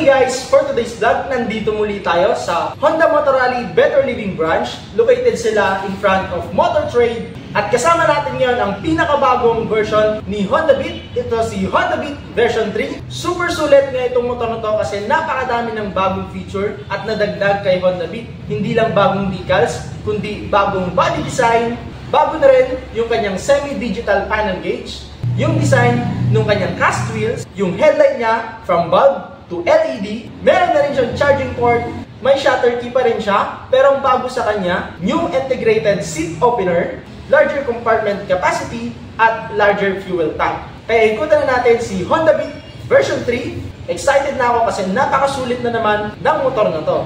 Okay guys, for today's vlog, nandito muli tayo sa Honda Motor Rally Better Living Branch. Located sila in front of Motor Trade. At kasama natin ngayon ang pinakabagong version ni Honda Beat. Ito si Honda Beat version 3. Super sulit nga itong motor na to kasi napakadami ng bagong feature at nadagdag kay Honda Beat. Hindi lang bagong decals, kundi bagong body design. Bago na rin yung kanyang semi-digital panel gauge, yung design ng kanyang cast wheels, yung headlight niya from bulb to LED, meron na rin siyang charging port, may shutter key pa rin siya, pero ang bago sa kanya, new integrated seat opener, larger compartment capacity, at larger fuel tank. Kaya ikutan na natin si Honda Beat version 3. Excited na ako kasi napakasulit na naman ng motor na to.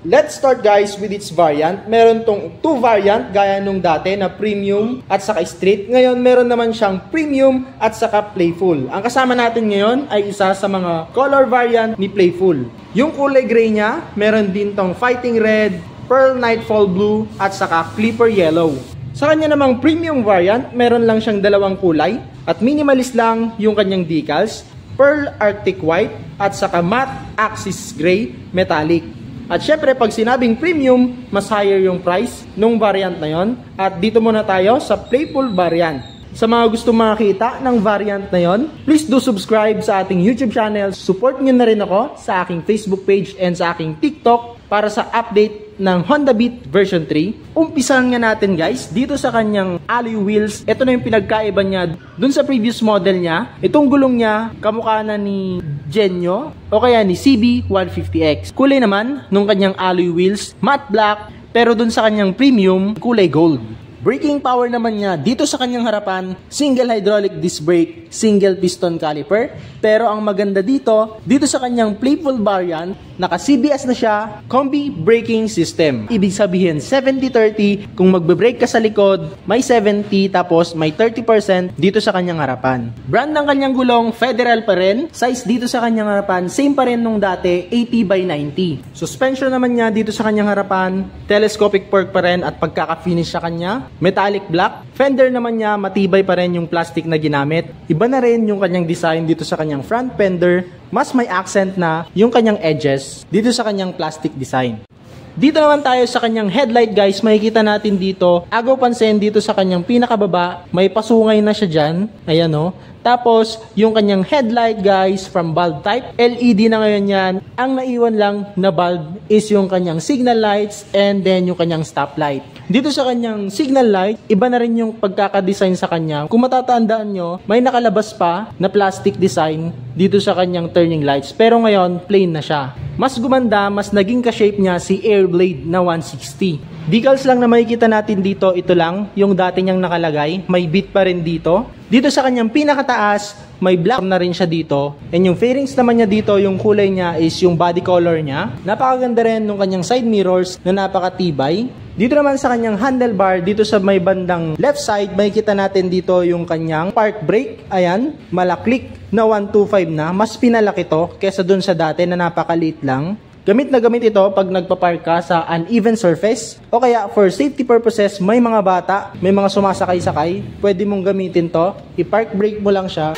Let's start guys with its variant. Meron tong 2 variant gaya nung dati na premium at saka street. Ngayon meron naman siyang premium at saka playful. Ang kasama natin ngayon ay isa sa mga color variant ni playful. Yung kulay gray niya, meron din tong fighting red, pearl nightfall blue at saka clipper yellow. Sa kanya namang premium variant, meron lang siyang dalawang kulay at minimalist lang yung kanyang decals, pearl arctic white at saka matte axis gray metallic. At syempre, pag sinabing premium, mas higher yung price nung variant na yon. At dito muna tayo sa playful variant. Sa mga gusto makakita ng variant na yon, please do subscribe sa ating YouTube channel. Support nyo na rin ako sa aking Facebook page and sa aking TikTok para sa update ng Honda Beat version 3. Umpisahan nga natin guys, dito sa kanyang alloy wheels. Ito na yung pinagkaiba niya dun sa previous model niya. Itong gulong niya, kamukha na ni Genio o kaya ni CB150X. Kulay naman nung kanyang alloy wheels, matte black, pero dun sa kanyang premium, kulay gold. Braking power naman niya, dito sa kanyang harapan, single hydraulic disc brake, single piston caliper. Pero ang maganda dito sa kanyang playful variant, naka-CBS na siya, combi braking system. Ibig sabihin 70-30, kung magbe-brake ka sa likod, may 70 tapos may 30% dito sa kanyang harapan. Brand ng kanyang gulong, Federal pa rin. Size dito sa kanyang harapan, same pa rin nung dati, 80/90. Suspension naman niya dito sa kanyang harapan, telescopic fork pa rin at pagkaka-finish sa kanya, metallic black. Fender naman niya, matibay pa rin yung plastic na ginamit. Iba na rin yung kanyang design dito sa kanyang front fender. Mas may accent na yung kanyang edges dito sa kanyang plastic design. Dito naman tayo sa kanyang headlight guys. Makikita natin dito, agaw pansin dito sa kanyang pinakababa, may pasungay na siya dyan. Ayan o. Tapos, yung kanyang headlight guys, from bulb type, LED na ngayon yan. Ang naiwan lang na bulb is yung kanyang signal lights and then yung kanyang stoplight. Dito sa kanyang signal light, iba na rin yung pagkakadesign sa kanya. Kung matatandaan nyo, may nakalabas pa na plastic design dito sa kanyang turning lights. Pero ngayon, plain na siya. Mas gumanda, mas naging ka-shape niya si Airblade na 160. Decals lang na makikita natin dito, ito lang, yung dati niyang nakalagay. May beat pa rin dito. Dito sa kanyang pinakataas, may black na rin siya dito. And yung fairings naman niya dito, yung kulay niya is yung body color niya. Napakaganda rin nung kanyang side mirrors na napakatibay. Dito naman sa kanyang handlebar, dito sa may bandang left side, makikita natin dito yung kanyang park brake. Ayan, malaklik na 125 na. Mas pinalaki to kesa dun sa dati na napakaliit lang. Gamit na gamit ito pag nagpa-park ka sa uneven surface o kaya for safety purposes, may mga bata, may mga sumasakay-sakay, pwede mong gamitin to. I-park brake mo lang siya.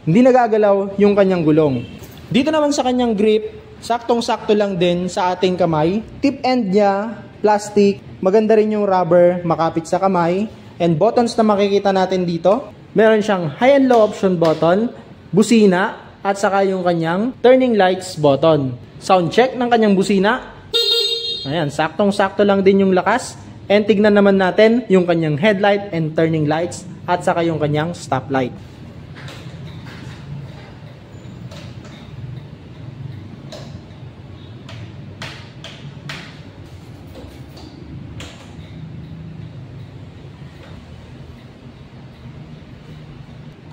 Hindi nagagalaw yung kanyang gulong. Dito naman sa kanyang grip, saktong-sakto lang din sa ating kamay. Tip end niya, plastic, maganda rin yung rubber, makapit sa kamay. And buttons na makikita natin dito, meron siyang high and low option button, busina, at saka yung kanyang turning lights button. Sound check ng kanyang busina. Ayan, saktong-sakto lang din yung lakas. And tignan naman natin yung kanyang headlight and turning lights at saka yung kanyang stoplight.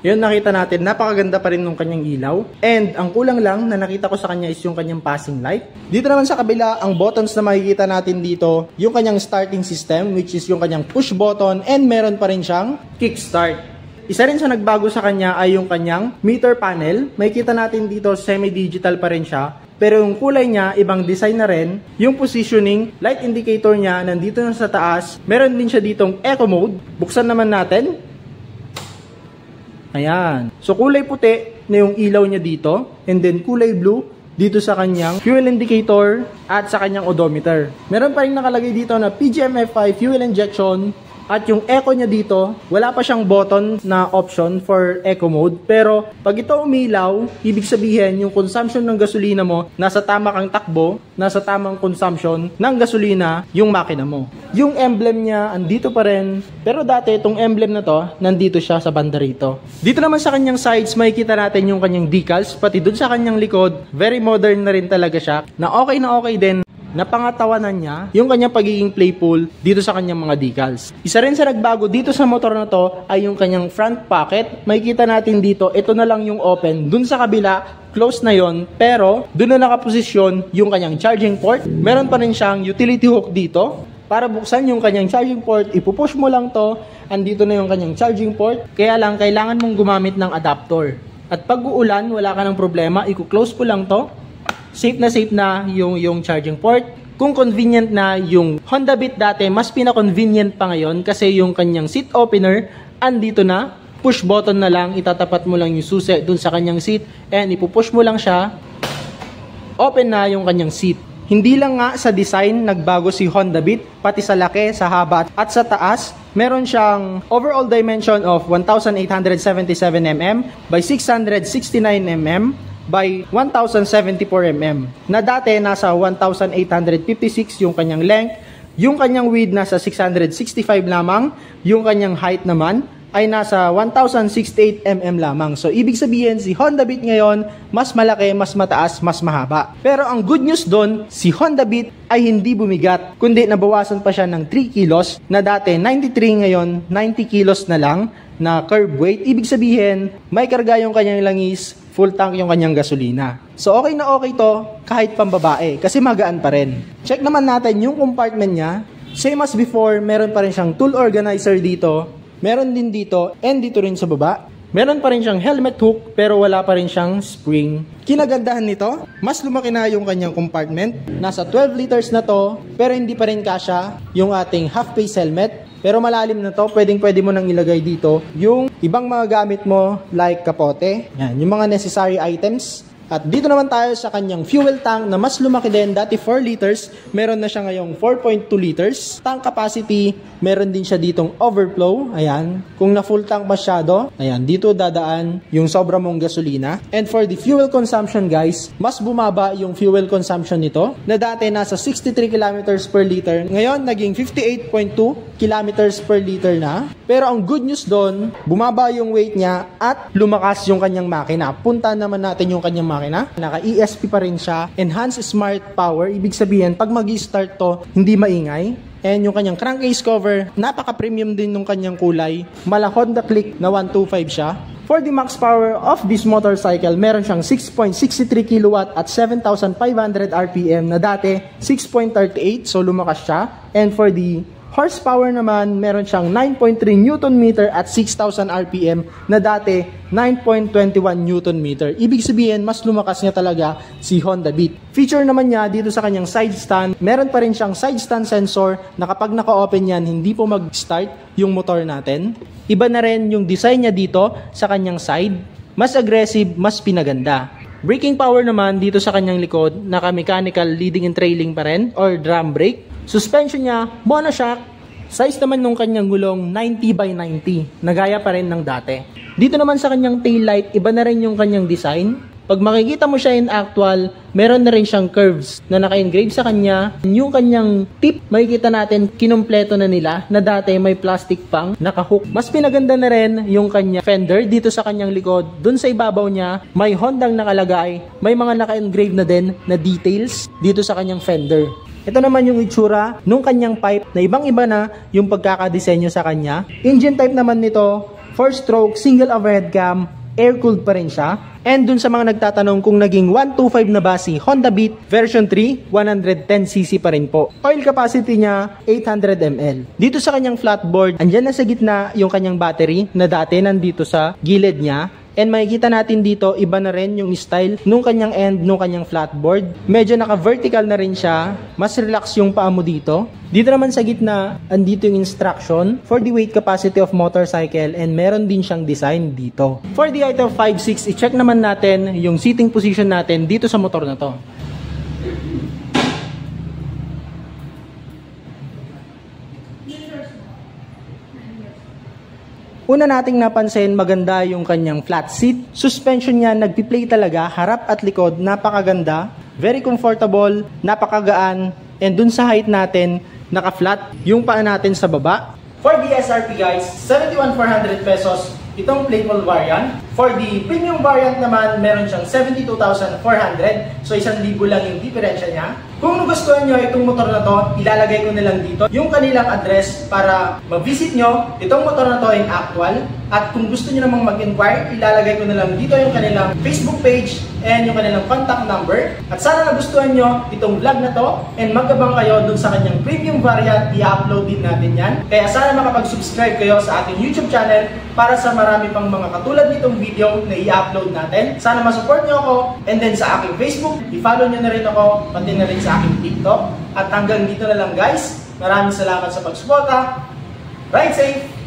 Yun, nakita natin, napakaganda pa rin ng kanyang ilaw. And ang kulang lang na nakita ko sa kanya is yung kanyang passing light. Dito naman sa kabila, ang buttons na makikita natin dito, yung kanyang starting system, which is yung kanyang push button, and meron pa rin siyang kickstart. Isa rin sa nagbago sa kanya ay yung kanyang meter panel. Makikita natin dito, semi-digital pa rin siya. Pero yung kulay niya, ibang design na rin. Yung positioning, light indicator niya, nandito na sa taas. Meron din siya ditong eco mode. Buksan naman natin. Ayan. So, kulay puti na yung ilaw niya dito. And then, kulay blue dito sa kanyang fuel indicator at sa kanyang odometer. Meron pa rin nakalagay dito na PGM-F5 fuel injection. At yung eco niya dito, wala pa siyang button na option for eco mode. Pero pag ito umilaw, ibig sabihin yung consumption ng gasolina mo, nasa tama kang takbo, nasa tamang consumption ng gasolina yung makina mo. Yung emblem niya, andito pa rin. Pero dati itong emblem na to, nandito siya sa banda rito. Dito naman sa kanyang sides, makikita natin yung kanyang decals. Pati dun sa kanyang likod, very modern na rin talaga siya. Na okay din. Napangatawanan niya yung kanyang pagiging playful dito sa kanyang mga decals. Isa rin sa nagbago dito sa motor na to ay yung kanyang front pocket. Makikita natin dito, ito na lang yung open. Dun sa kabila, close na yon, pero dun na nakaposisyon yung kanyang charging port. Meron pa rin siyang utility hook dito. Para buksan yung kanyang charging port, ipupush mo lang to, andito na yung kanyang charging port. Kaya lang, kailangan mong gumamit ng adapter. At pag uulan, wala ka ng problema, i-close mo lang to. Safe na yung charging port. Kung convenient na yung Honda Beat dati, mas pinaka-convenient pa ngayon kasi yung kanyang seat opener andito na. Push button na lang, itatapat mo lang yung susi dun sa kanyang seat and ipupush mo lang siya. Open na yung kanyang seat. Hindi lang nga sa design nagbago si Honda Beat, pati sa laki, sa haba at sa taas. Meron siyang overall dimension of 1,877 mm by 669 mm by 1074 mm. Na dati nasa 1856 yung kanyang length, yung kanyang width nasa 665 lamang, yung kanyang height naman ay nasa 1068 mm lamang. So ibig sabihin si Honda Beat ngayon mas malaki, mas mataas, mas mahaba. Pero ang good news doon, si Honda Beat ay hindi bumigat, kundi nabawasan pa siya ng 3 kilos na dati 93 ngayon 90 kilos na lang na curb weight. Ibig sabihin may karga yung kanyang langis, full tank yung kanyang gasolina. So okay na okay to kahit pambabae kasi magaan pa rin. Check naman natin yung compartment niya. Same as before, meron pa rin siyang tool organizer dito. Meron din dito and dito rin sa baba. Meron pa rin siyang helmet hook pero wala pa rin siyang spring. Kinagandahan nito, mas lumaki na yung kanyang compartment. Nasa 12 liters na to pero hindi pa rin kasya yung ating half-face helmet. Pero malalim na to, pwede mo nang ilagay dito yung ibang mga gamit mo like kapote, yan, yung mga necessary items. At dito naman tayo sa kanyang fuel tank na mas lumaki din. Dati 4 liters, meron na siya ngayong 4.2 liters. Tank capacity, meron din siya ditong overflow. Ayan, kung na full tank masyado, ayan, dito dadaan yung sobra mong gasolina. And for the fuel consumption guys, mas bumaba yung fuel consumption nito. Na dati nasa 63 kilometers per liter, ngayon naging 58.2 kilometers per liter na. Pero ang good news doon, bumaba yung weight niya at lumakas yung kanyang makina. Punta naman natin yung kanyang makina. Naka-ESP pa rin siya. Enhanced Smart Power. Ibig sabihin, pag mag-start to, hindi maingay. And yung kanyang crankcase cover, napaka-premium din ng kanyang kulay. Mala Honda Click na 125 siya. For the max power of this motorcycle, meron siyang 6.63 kW at 7,500 RPM na dati 6.38, so lumakas siya. And for the horsepower naman, meron siyang 9.3 Nm at 6,000 RPM na dati 9.21 Nm. Ibig sabihin, mas lumakas niya talaga si Honda Beat. Feature naman niya dito sa kanyang side stand, meron pa rin siyang side stand sensor na kapag naka-open yan, hindi po mag-start yung motor natin. Iba na rin yung design niya dito sa kanyang side. Mas aggressive, mas pinaganda. Braking power naman dito sa kanyang likod, naka-mechanical leading and trailing pa rin or drum brake. Suspension niya, monoshock. Size naman nung kanyang gulong 90 by 90, nagaya pa rin ng dati. Dito naman sa kanyang taillight, iba na rin yung kanyang design. Pag makikita mo siya in actual, meron na rin siyang curves na naka-engrave sa kanya. Yung kanyang tip, makikita natin, kinumpleto na nila na dati may plastic pang naka-hook. Mas pinaganda na rin yung kanya fender dito sa kanyang likod. Dun sa ibabaw niya, may Hondang nakalagay. May mga naka-engrave na din na details dito sa kanyang fender. Ito naman yung itsura nung kanyang pipe na ibang-iba na yung pagkakadesenyo sa kanya. Engine type naman nito, 4-stroke, single overhead cam, air-cooled pa rin siya. And dun sa mga nagtatanong kung naging 125 na ba si Honda Beat version 3, 110cc pa rin po. Oil capacity niya, 800 ml. Dito sa kanyang flatboard, andyan na sa gitna yung kanyang battery na dati nandito sa gilid niya. And makikita natin dito, iba na rin yung style nung kanyang end, nung kanyang flatboard. Medyo naka-vertical na rin siya. Mas relax yung paa mo dito. Dito naman sa gitna, andito yung instruction for the weight capacity of motorcycle and meron din siyang design dito. For the height of 5'6", i-check naman natin yung seating position natin dito sa motor na to. Una nating napansin, maganda yung kanyang flat seat. Suspension niya, nagpi-play talaga, harap at likod, napakaganda, very comfortable, napakagaan, and dun sa height natin, naka-flat yung paa natin sa baba. For the SRP guys, 71,400 pesos itong playful variant. For the premium variant naman, meron siyang 72,400. So 1,000 lang yung diferensya niya. Kung nagustuhan nyo itong motor na to, ilalagay ko na lang dito yung kanilang address para mag-visit nyo itong motor na to in actual. At kung gusto nyo namang mag-inquire, ilalagay ko na lang dito yung kanilang Facebook page and yung kanilang contact number. At sana nagustuhan nyo itong vlog na to and magabang kayo dun sa kanyang premium variant, i-upload din natin yan. Kaya sana makapag-subscribe kayo sa ating YouTube channel para sa marami pang mga katulad nitong video na i-upload natin. Sana masupport nyo ako, and then sa aking Facebook, i-follow nyo na rin ako, pati na rin sa aking TikTok. At hanggang dito na lang guys, maraming salamat sa pagsuporta. Ride safe!